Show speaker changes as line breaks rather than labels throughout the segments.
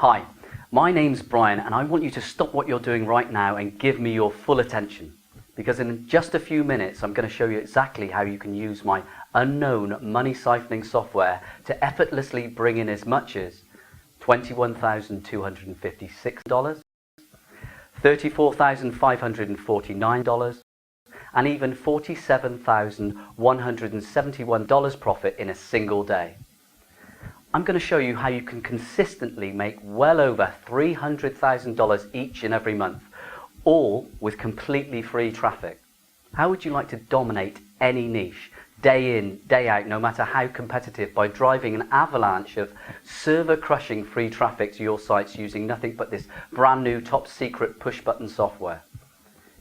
Hi, my name's Brian and I want you to stop what you're doing right now and give me your full attention. Because in just a few minutes I'm going to show you exactly how you can use my unknown money siphoning software to effortlessly bring in as much as $21,256, $34,549 and even $47,171 profit in a single day. I'm going to show you how you can consistently make well over $300,000 each and every month, all with completely free traffic. How would you like to dominate any niche, day in, day out, no matter how competitive, by driving an avalanche of server-crushing free traffic to your sites using nothing but this brand new top secret push-button software?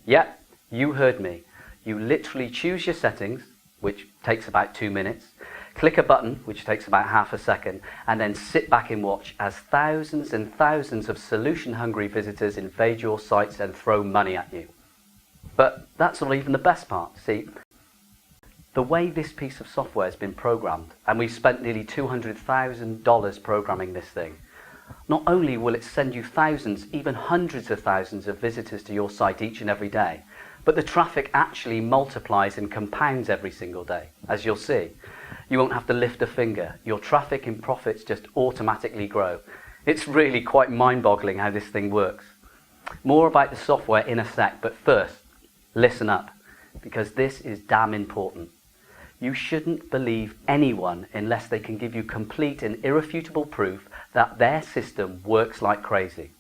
Yep, you heard me. You literally choose your settings, which takes about 2 minutes, click a button, which takes about half a second, and then sit back and watch as thousands and thousands of solution-hungry visitors invade your sites and throw money at you. But that's not even the best part. See, the way this piece of software has been programmed, and we've spent nearly $200,000 programming this thing, not only will it send you thousands, even hundreds of thousands of visitors to your site each and every day, but the traffic actually multiplies and compounds every single day, as you'll see. You won't have to lift a finger. Your traffic and profits just automatically grow. It's really quite mind-boggling how this thing works. More about the software in a sec, but first, listen up, because this is damn important. You shouldn't believe anyone unless they can give you complete and irrefutable proof that their system works like crazy.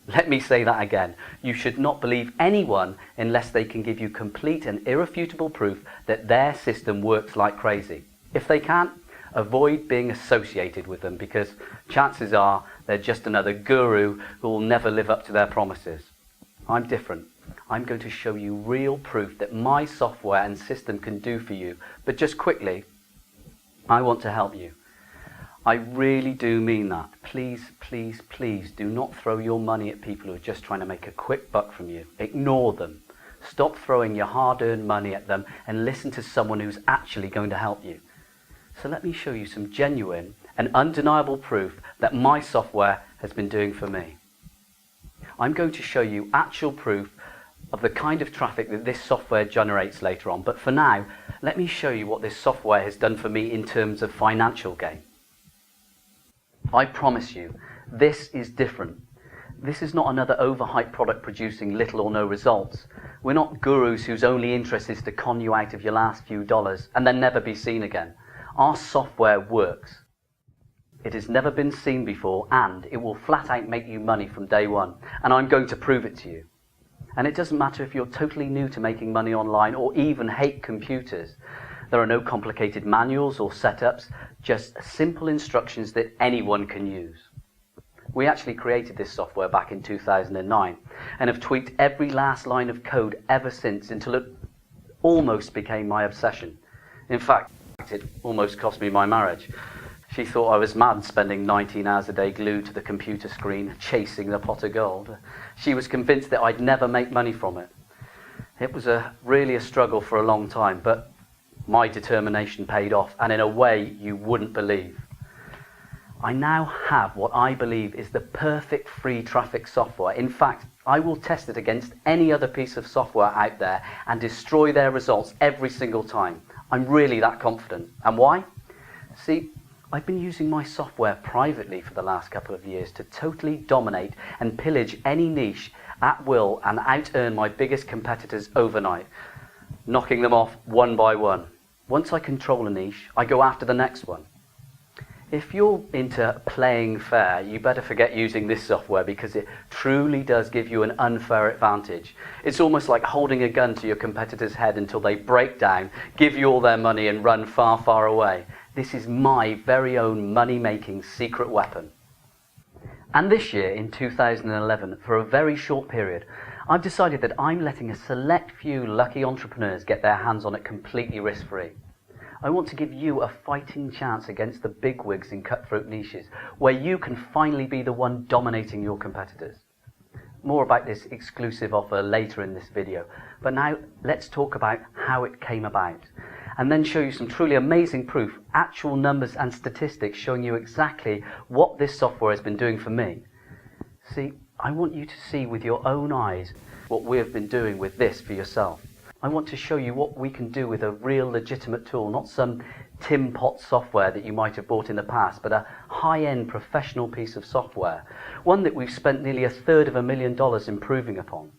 Let me say that again. You should not believe anyone unless they can give you complete and irrefutable proof that their system works like crazy. If they can't, avoid being associated with them, because chances are they're just another guru who will never live up to their promises. I'm different. I'm going to show you real proof that my software and system can do for you. But just quickly, I want to help you. I really do mean that. Please, please, please do not throw your money at people who are just trying to make a quick buck from you. Ignore them. Stop throwing your hard-earned money at them and listen to someone who's actually going to help you. So let me show you some genuine and undeniable proof that my software has been doing for me. I'm going to show you actual proof of the kind of traffic that this software generates later on. But for now, let me show you what this software has done for me in terms of financial gain. I promise you, this is different. This is not another overhyped product producing little or no results. We're not gurus whose only interest is to con you out of your last few dollars and then never be seen again. Our software works. It has never been seen before, and it will flat out make you money from day one. And I'm going to prove it to you. And it doesn't matter if you're totally new to making money online or even hate computers. There are no complicated manuals or setups, just simple instructions that anyone can use. We actually created this software back in 2009 and have tweaked every last line of code ever since until it almost became my obsession. In fact, it almost cost me my marriage. She thought I was mad spending 19 hours a day glued to the computer screen chasing the pot of gold. She was convinced that I'd never make money from it. It was really a struggle for a long time, but my determination paid off, and in a way you wouldn't believe. I now have what I believe is the perfect free traffic software. In fact, I will test it against any other piece of software out there and destroy their results every single time. I'm really that confident. And why? See, I've been using my software privately for the last couple of years to totally dominate and pillage any niche at will and out-earn my biggest competitors overnight, knocking them off one by one. Once I control a niche, I go after the next one. If you're into playing fair, you better forget using this software, because it truly does give you an unfair advantage. It's almost like holding a gun to your competitor's head until they break down, give you all their money and run far, far away. This is my very own money-making secret weapon. And this year, in 2011, for a very short period, I've decided that I'm letting a select few lucky entrepreneurs get their hands on it completely risk-free. I want to give you a fighting chance against the bigwigs in cutthroat niches, where you can finally be the one dominating your competitors. More about this exclusive offer later in this video, but now let's talk about how it came about. and then show you some truly amazing proof, actual numbers and statistics showing you exactly what this software has been doing for me. See, I want you to see with your own eyes what we have been doing with this for yourself. I want to show you what we can do with a real legitimate tool, not some Tim Pot software that you might have bought in the past, but a high-end professional piece of software, one that we've spent nearly $250,000 improving upon.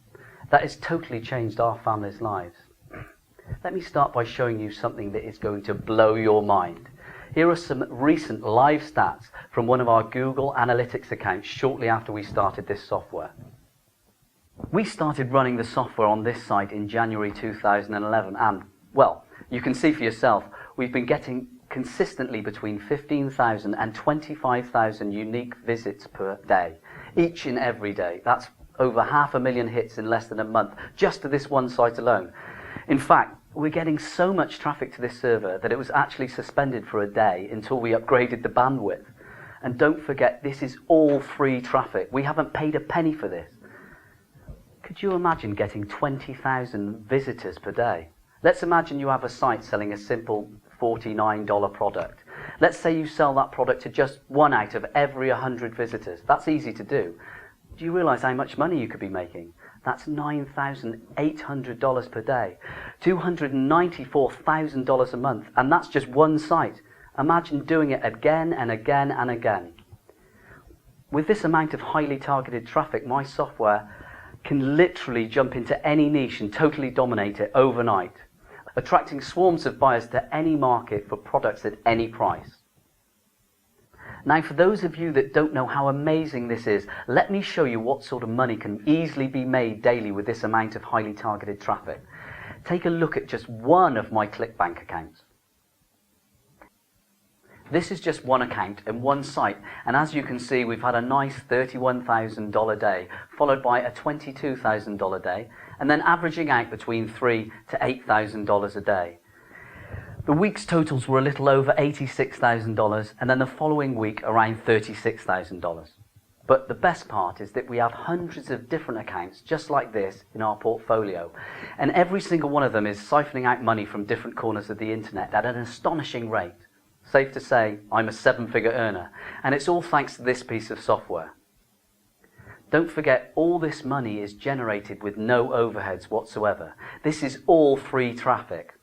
That has totally changed our family's lives. Let me start by showing you something that is going to blow your mind. Here are some recent live stats from one of our Google Analytics accounts shortly after we started this software. We started running the software on this site in January 2011 and, well, you can see for yourself, we've been getting consistently between 15,000 and 25,000 unique visits per day, each and every day. That's over 500,000 hits in less than a month, just to this one site alone. In fact, we're getting so much traffic to this server that it was actually suspended for a day until we upgraded the bandwidth. And don't forget, this is all free traffic. We haven't paid a penny for this. Could you imagine getting 20,000 visitors per day? Let's imagine you have a site selling a simple $49 product. Let's say you sell that product to just 1 out of every 100 visitors. That's easy to do. Do you realize how much money you could be making? That's $9,800 per day, $294,000 a month, and that's just one site. Imagine doing it again and again and again. With this amount of highly targeted traffic, my software can literally jump into any niche and totally dominate it overnight, attracting swarms of buyers to any market for products at any price. Now, for those of you that don't know how amazing this is, let me show you what sort of money can easily be made daily with this amount of highly targeted traffic. Take a look at just one of my ClickBank accounts. This is just one account and one site, and as you can see, we've had a nice $31,000 day, followed by a $22,000 day, and then averaging out between $3,000 to $8,000 a day. The week's totals were a little over $86,000, and then the following week around $36,000. But the best part is that we have hundreds of different accounts just like this in our portfolio, and every single one of them is siphoning out money from different corners of the internet at an astonishing rate. Safe to say, I'm a 7-figure earner, and it's all thanks to this piece of software. Don't forget, all this money is generated with no overheads whatsoever. This is all free traffic.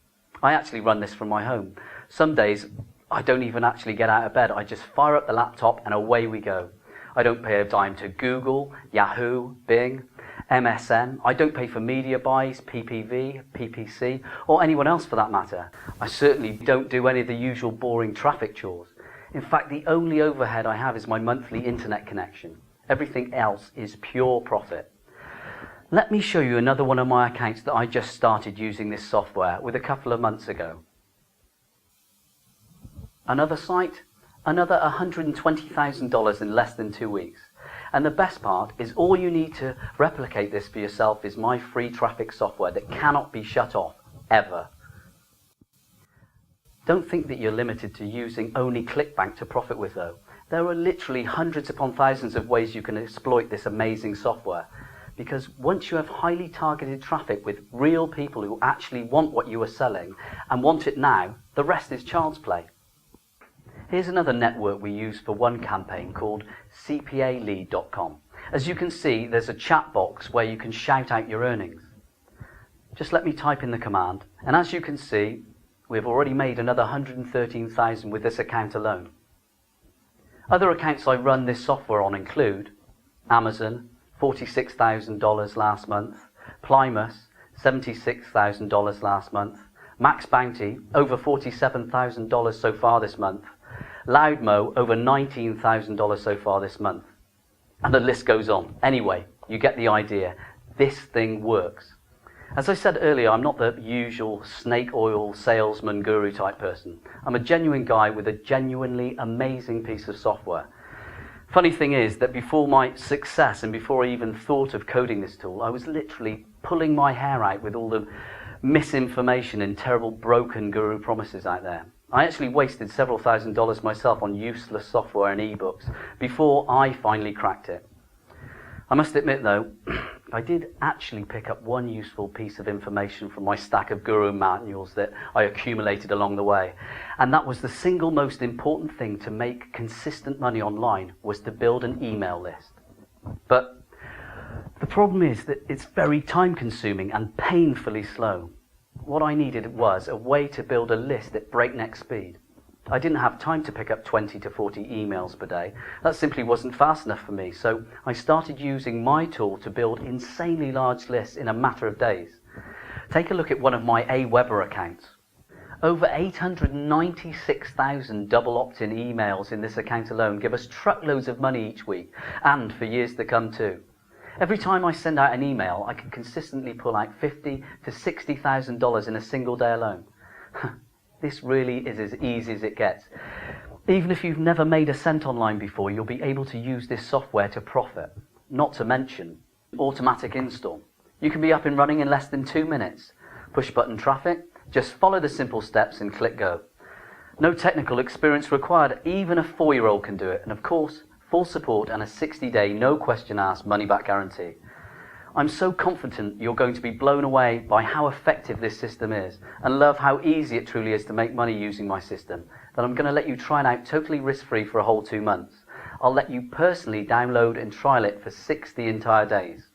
I actually run this from my home. Some days, I don't even actually get out of bed. I just fire up the laptop and away we go. I don't pay a dime to Google, Yahoo, Bing, MSN. I don't pay for media buys, PPV, PPC, or anyone else for that matter. I certainly don't do any of the usual boring traffic chores. In fact, the only overhead I have is my monthly internet connection. Everything else is pure profit. Let me show you another one of my accounts that I just started using this software with a couple of months ago. Another site, another $120,000 in less than 2 weeks. And the best part is all you need to replicate this for yourself is my free traffic software that cannot be shut off, ever. Don't think that you're limited to using only ClickBank to profit with though. There are literally hundreds upon thousands of ways you can exploit this amazing software. Because once you have highly targeted traffic with real people who actually want what you are selling and want it now, the rest is child's play. Here's another network we use for one campaign called cpalead.com. As you can see, there's a chat box where you can shout out your earnings. Just let me type in the command, and as you can see, we've already made another $113,000 with this account alone. Other accounts I run this software on include Amazon, $46,000 last month, Plymouth, $76,000 last month, Max Bounty, over $47,000 so far this month, Loudmo, over $19,000 so far this month. And the list goes on. Anyway, you get the idea. This thing works. As I said earlier, I'm not the usual snake oil salesman guru type person. I'm a genuine guy with a genuinely amazing piece of software. Funny thing is that before my success and before I even thought of coding this tool, I was literally pulling my hair out with all the misinformation and terrible broken guru promises out there. I actually wasted several $1,000s myself on useless software and ebooks before I finally cracked it. I must admit though, I did actually pick up one useful piece of information from my stack of guru manuals that I accumulated along the way. And that was the single most important thing to make consistent money online was to build an email list. But the problem is that it's very time consuming and painfully slow. What I needed was a way to build a list at breakneck speed. I didn't have time to pick up 20 to 40 emails per day. That simply wasn't fast enough for me, so I started using my tool to build insanely large lists in a matter of days. Take a look at one of my Aweber accounts. Over 896,000 double opt-in emails in this account alone give us truckloads of money each week, and for years to come too. Every time I send out an email, I can consistently pull out $50,000 to $60,000 in a single day alone. This really is as easy as it gets. Even if you've never made a cent online before, you'll be able to use this software to profit. Not to mention automatic install. You can be up and running in less than 2 minutes. Push button traffic, just follow the simple steps and click go. No technical experience required, even a 4-year-old can do it. And of course, full support and a 60-day no question asked money back guarantee. I'm so confident you're going to be blown away by how effective this system is and love how easy it truly is to make money using my system that I'm going to let you try it out totally risk-free for a whole 2 months. I'll let you personally download and trial it for 60 entire days.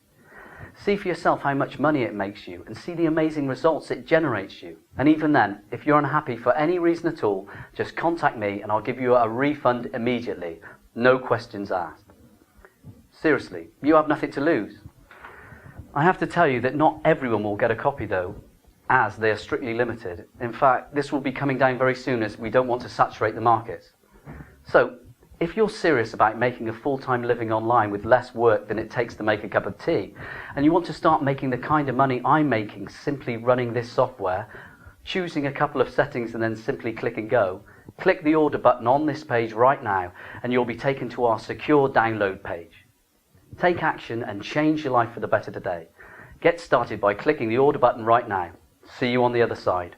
See for yourself how much money it makes you and see the amazing results it generates you. And even then, if you're unhappy for any reason at all, just contact me and I'll give you a refund immediately. No questions asked. Seriously, you have nothing to lose. I have to tell you that not everyone will get a copy though, as they are strictly limited. In fact, this will be coming down very soon as we don't want to saturate the markets. So, if you're serious about making a full-time living online with less work than it takes to make a cup of tea, and you want to start making the kind of money I'm making simply running this software, choosing a couple of settings and then simply click and go, click the order button on this page right now and you'll be taken to our secure download page. Take action and change your life for the better today. Get started by clicking the order button right now. See you on the other side.